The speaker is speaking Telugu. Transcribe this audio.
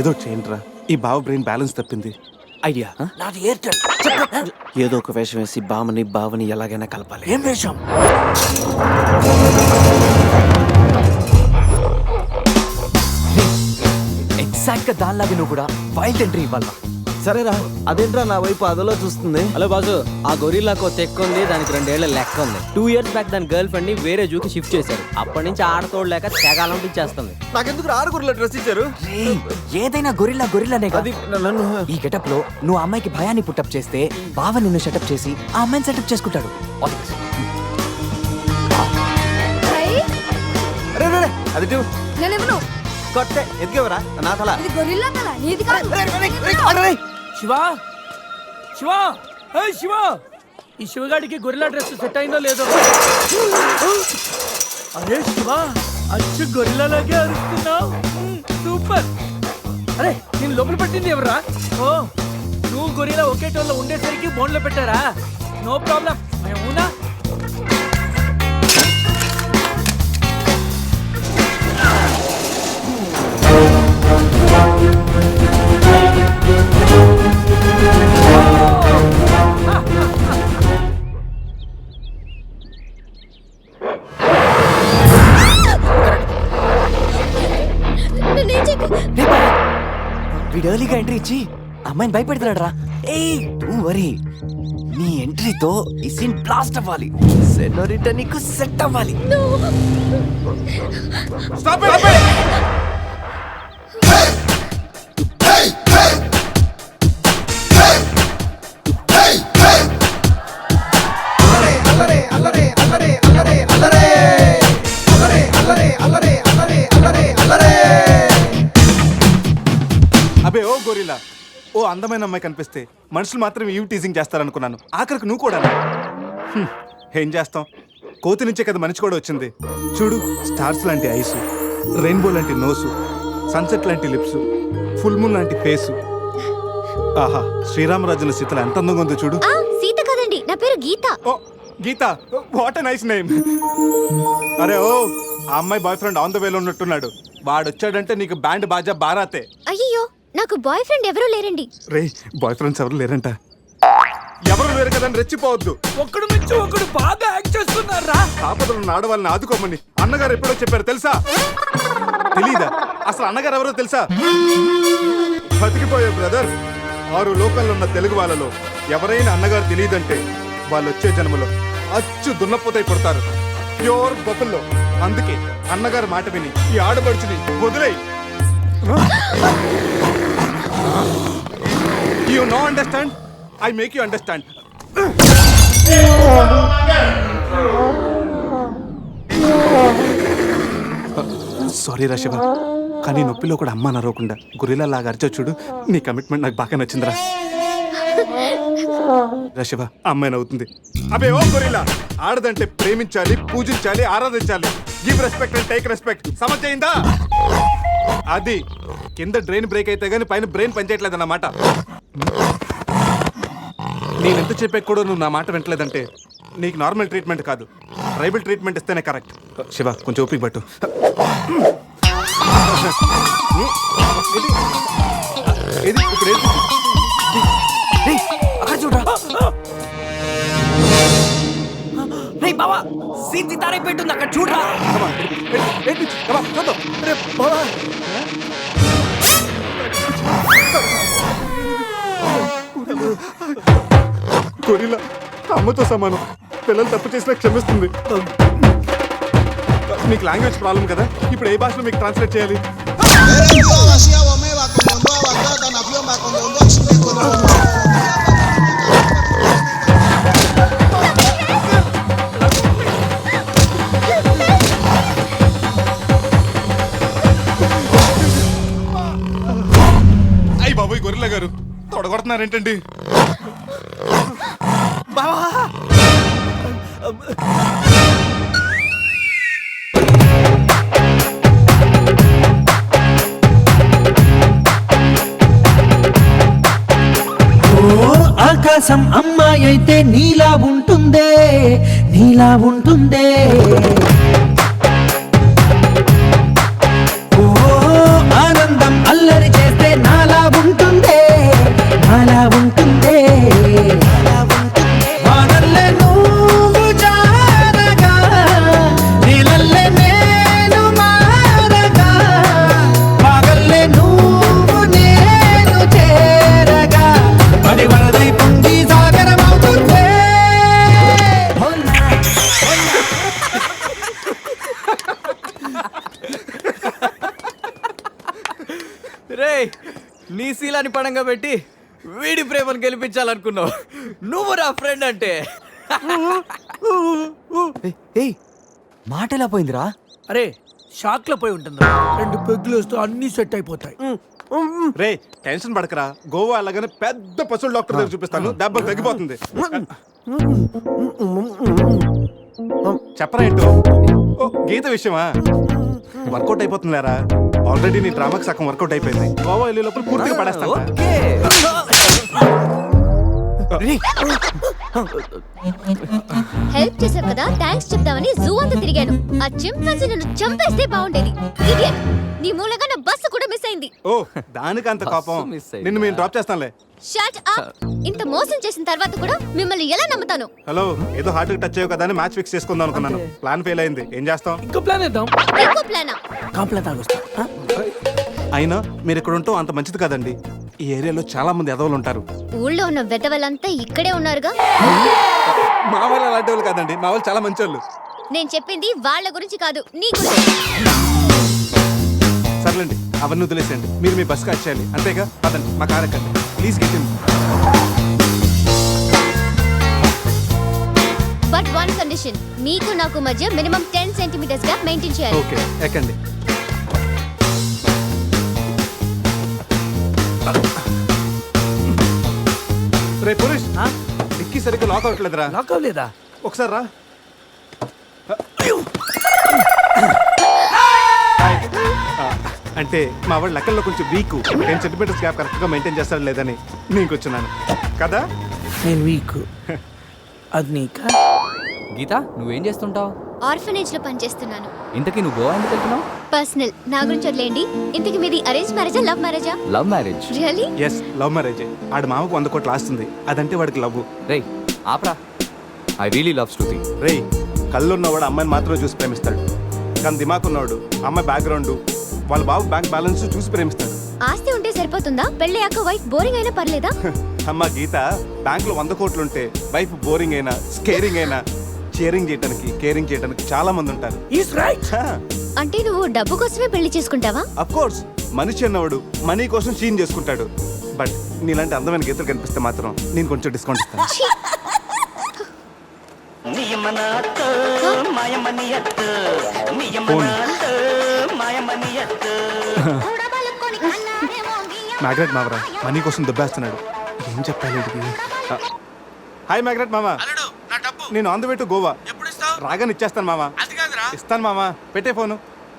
ఏదో చేయండిరా, ఈ బావ బ్రెయిన్ బ్యాలెన్స్ తప్పింది. ఐడియా నాది ఎయిర్టెల్. ఏదో ఒక వేషం వేసి బావని ఎలాగైనా కలపాలి. ఏం వేషం? ఎగ్జాక్ట్ గా దానిలాగా నువ్వు కూడా వైల్డ్ ఎంట్రీ ఇవ్వాలా? సరేరా, అదేంట్రా నా వైపు అదలో చూస్తుంది. హలో బాసు, ఆ గొరిల్లాకు తెక్క ఉంది, దానికి 2 ఏళ్ల లెక్క ఉంది. 2 years బ్యాక్ దాని గర్ల్ ఫ్రెండ్ ని వేరే జూకి షిఫ్ట్ చేశారు. అప్పటి నుంచి ఆడతోడలేక తెగాలంటించేస్తుంది. నాకెందుకు 6 గుర్రెల డ్రెస్ ఇచ్చారు? రేయ్, ఏదైనా గొరిల్లానే అది నన్ను ఈ గెటప్ లో నువ్వు ఆ అమ్మాయికి భయాన్ని పుట్టప్ చేస్తే బావ నిన్ను సెటప్ చేసి ఆ అమ్మాయిని సెటప్ చేసుకుంటాడు. All the best. రే రే రే, అది ఇటు. నేనెవను? కొట్టే ఎదిగేవరా నా తల. ఇది గొరిల్లా తల, నీది కాదు. శివా శివా శివా, ఈ శివగాడికి గొరిల్లా డ్రెస్ సెట్ అయిందో లేదో. అరే శివా, అచ్చు గొరిల్లాలాగే అరుస్తున్నావు. సూపర్. అరే నేను లోపల పెట్టింది ఎవరా? ఓ, నువ్వు గొరిల్లా ఒకే టోల్లో ఉండేసరికి బోన్లో పెట్టారా? నో ప్రాబ్లం, మేమునా. నేనేం చేయకు. రే బావ, వీడు ఎర్లీగా ఎంట్రీ ఇచ్చి అమ్మాయిని భయపెడుతున్నాడు రా. ఏయ్ డోంట్ వరీ, నీ ఎంట్రీతో ఈ సీన్ బ్లాస్ట్ అవ్వాలి. సెనోరిటా నీకు సెట్ అవ్వాలి. Stop it! అబే ఓ గొరిల్లా, ఓ అందమైన అమ్మాయి కనిపిస్తే మనుషులు మాత్రం ఈవ్ టీజింగ్ చేస్తారనుకున్నాను. ఆఖరికి నువ్వు కూడా. ఏం చేస్తాం, కోతి నుంచే కదా మనిషి కూడా వచ్చింది. చూడు, స్టార్స్ లాంటి ఐసు, రెయిన్బో లాంటి నోసు, సన్సెట్ లాంటి లిప్స్, ఫుల్ మూన్ లాంటి ఫేసు. ఆహా, శ్రీరామరాజుల సీతలు ఎంత అందంగా ఉందో చూడు. ఆ, సీత కదండి, నా పేరు గీత. ఓ గీత, వాట్ ఎ నైస్ నేమ్. అరే ఓ, ఆ అమ్మాయి బాయ్ ఫ్రెండ్ ఆన్ ద వేలో ఉన్నట్టున్నాడు. వాడు వచ్చాడంటే నీకు బ్యాండ్ బాజా బారాతే. అయ్యో, నాకు బాయ్ ఫ్రెండ్ ఎవరూ లేరండి. రే, బాయ్ ఫ్రెండ్స్ ఎవరు లేరంట. ఎవరు లేరు కదా అని రెచ్చిపోవద్దు. ఒకడు మించి ఒకడు బాగా యాక్ట్ చేస్తున్నారా? ఆపదలు ఉన్న ఆడవాళ్ళని ఆదుకోమని అన్నగారు ఎప్పుడో చెప్పారు తెలుసా? తెలీదా? అసలు అన్నగారు ఎవరో తెలుసా? బతికిపోయే బ్రదర్, 6 లోకంలో ఉన్న తెలుగు వాళ్ళలో ఎవరైనా అన్నగారు తెలియదంటే వాళ్ళు వచ్చే జన్మలో అచ్చు దున్నపోతై పుడతారు. ప్యూర్ బొబ్బల్లో. అందుకే అన్నగారు మాట విని ఈ ఆడపడుచుని వదిలేయి. You know understand? I make you understand. Sorry రా శివ, కానీ నొప్పిలో కూడా అమ్మ నరవకుండా గురిలా లాగా అరిచా చూడు. నీ కమిట్మెంట్ నాకు బాగా నచ్చిందిరా. రా శివ, అమ్మాయి నవ్వుతుంది. అబే ఓ గొరిల్లా, ఆడదంటే ప్రేమించాలి, పూజించాలి, ఆరాధించాలి. Give respect and take respect. సమజైందా? అది కింద డ్రైన్ బ్రేక్ అయితే గానీ పైన బ్రెయిన్ పనిచేయట్లేదు అన్నమాట. నేనెంత చెప్పాక కూడా నువ్వు నా మాట వింటలేదంటే నీకు నార్మల్ ట్రీట్మెంట్ కాదు, ట్రైబల్ ట్రీట్మెంట్ ఇస్తేనే కరెక్ట్. శివ, కొంచెం ఓపిక పట్టు. ఇది ఇప్పుడు ఏంటి? రేయ్, అక్కడ చూడరా. రేయ్ బావా, సీన్ సితారే పెట్టుంది అక్కడ చూడరా. Come on, ఏంటి? Come on, చూద్దాం. అరే బావా. గొరిల్లా అమ్మతో సమానం. పిల్లలు తప్పు చేసినా క్షమిస్తుంది. మీకు లాంగ్వేజ్ ప్రాబ్లం కదా, ఇప్పుడు ఏ భాషలో మీకు ట్రాన్స్లేట్ చేయాలి? అయ్యి బాబోయ్ గొరిల్లా గారు, తొడగొడుతున్నారేంటండి? బావా, ఆకాశం అమ్మాయి అయితే నీలా ఉంటుందే, నీలా ఉంటుందే. ఓ ఆనందం అల్లరి చేస్తే రే నీ శీలాన్ని పడంగా పెట్టి వీడి ప్రేమను గెలిపించాలనుకున్నావు. నువ్వు నా ఫ్రెండ్ అంటే. ఏయ్ మాట ఎలా పోయిందిరా? అరే షాక్ లో పోయి ఉంటుంది. 2 పెగ్గులు వస్తూ అన్ని సెట్ అయిపోతాయి. రే టెన్షన్ పడకరా, గోవా అలాగనే పెద్ద పశువుల డాక్టర్ దగ్గర చూపిస్తాను, దెబ్బ తగ్గిపోతుంది. చెప్పరా ఏంటో? ఓ గీత విషయమా? వర్కౌట్ అయిపోతుందిలేరా, ఆల్రెడీ నీ డ్రామాకి సగం వర్కౌట్ అయిపోయింది. గోవా వెళ్ళే లోపల పూర్తిగా పడేస్తాను. ఓకే. హెల్ప్ చేశావు కదా, థ్యాంక్స్ చెప్తామని జూ అంతా తిరిగాను. ఆ చింపాంజీ నన్ను చంపేస్తే బాగుండేది. Idiot! నీ మూలంగా నా బస్సు కూడా మిస్ అయింది. ఓ దానికి అంత కోపం? బస్సు మిస్ అయిందా? నిన్ను మేము డ్రాప్ చేస్తాంలే. Shut up! ఇంత మోసం చేసిన తర్వాత కూడా మిమ్మల్ని ఎలా నమ్ముతాను? హలో, ఏదో హార్ట్ టచ్ అయ్యో కదా అని మ్యాచ్ ఫిక్స్ చేసుకుందాం అనుకున్నాను. ప్లాన్ ఫెయిల్ అయింది, ఏం చేస్తాం? ఇంకో ప్లాన్ వేద్దాం. ఇంకో ప్లానా? కాంప్లైంట్ తాగొస్తా. అయినా మీరు ఇక్కడ ఉంటాం అంత మంచిది కదండి. ఈ ఏరియాలో చాలా మంది ఎదవలు ఉంటారు. ఊళ్ళో ఉన్న వెధవలంతా ఇక్కడే ఉన్నారుగా. మా వాళ్ళు అలాంటి వాళ్ళు కాదండి, మా వాళ్ళు చాలా మంచి వాళ్ళు. నేను చెప్పింది వాళ్ళ గురించి కాదు, నీ గురించి. సర్లేండి, అవన్నీ వదిలేసేయండి. మీరు మీ బస్కి వచ్చేయాలి అంతేగా. పదండి, మా కార్ ఎక్కండి please. Get in. But one condition, మీకు నాకు మధ్య మినిమం 10 సెంటీమీటర్స్ గ్యాప్ మెయింటైన్ చేయాలి. ఓకే ఎక్కండి. రే పురుష్, డిక్కీ సరిగ్గా లాక్ అవ్వట్లేదురా. లాక్ అవ్వలేదా? ఒకసారి రా. అంటే మా వాడు లెక్కల్లో కొంచెం వీక్, 10 సెంటీమీటర్స్ గ్యాప్ కరెక్ట్గా మెయింటైన్ చేస్తాడు లేదని నేను వచ్చున్నాను కదా. నేను వీక్. అది నీకా? గీత నువ్వేం చేస్తుంటావు? ఆర్ఫనేజ్ లో పనిచేస్తున్నాను. ఇంతకీ నువ్వు గోవా ఎందుకు వెళ్తున్నావు? పర్సనల్, నా గురించి వదిలేండి. ఇంతకి మీది అరేంజ్ మ్యారేజా, లవ్ మ్యారేజా? Love marriage. Really? Yes, love marriage. ఆడు మామకు 100 కోట్లు ఆస్తుంది, అదంటే వాడికి లవ్. రేయ్ ఆప్రా, ఐ రియలీ లవ్ శృతి. రే కళ్ళున్నవాడు అమ్మాయిని మాత్రమే చూసి ప్రేమిస్తాడు, కానీ దిమాక్ ఉన్నవాడు అమ్మాయి బ్యాక్గ్రౌండ్, వాళ్ళ బాబు బ్యాంక్ బ్యాలెన్స్ చూసి ప్రేమిస్తాడు. ఆస్తి ఉంటే సరిపోతుందా? పెళ్ళయ్యాక వైఫ్ బోరింగ్ అయినా పర్లేదా? అమ్మ గీత, బ్యాంకులో 100 కోట్లు ఉంటే వైఫ్ బోరింగ్ అయినా స్కేరింగ్ అయినా షేరింగ్ చేయడానికి కేరింగ్ చేయడానికి చాలా మంది ఉంటారు. Is right. అంటే నువ్వు డబ్బు కోసమే పెళ్లి చేసుకుంటావా? అఫ్ కోర్స్, మనిషి అన్నవాడు మనీ కోసం షీన్ చేసుకుంటాడు. బట్ నీలాంటి అందమైన గీతలు కనిపిస్తే మాత్రం నేను కొంచెం డిస్కౌంట్ ఇస్తాను. ఛీ! ఫోన్. మ్యాగ్రెట్ మావరా మనీ కోసం దుబ్బేస్తున్నాడు, ఏం చెప్పాలి వీడికి? హాయ్ మ్యాగ్రెట్ మామ, నేను on the way to Goa. రాగానే ఇచ్చేస్తాను మామ. ఇస్తాను మామ, పెట్టే ఫోను.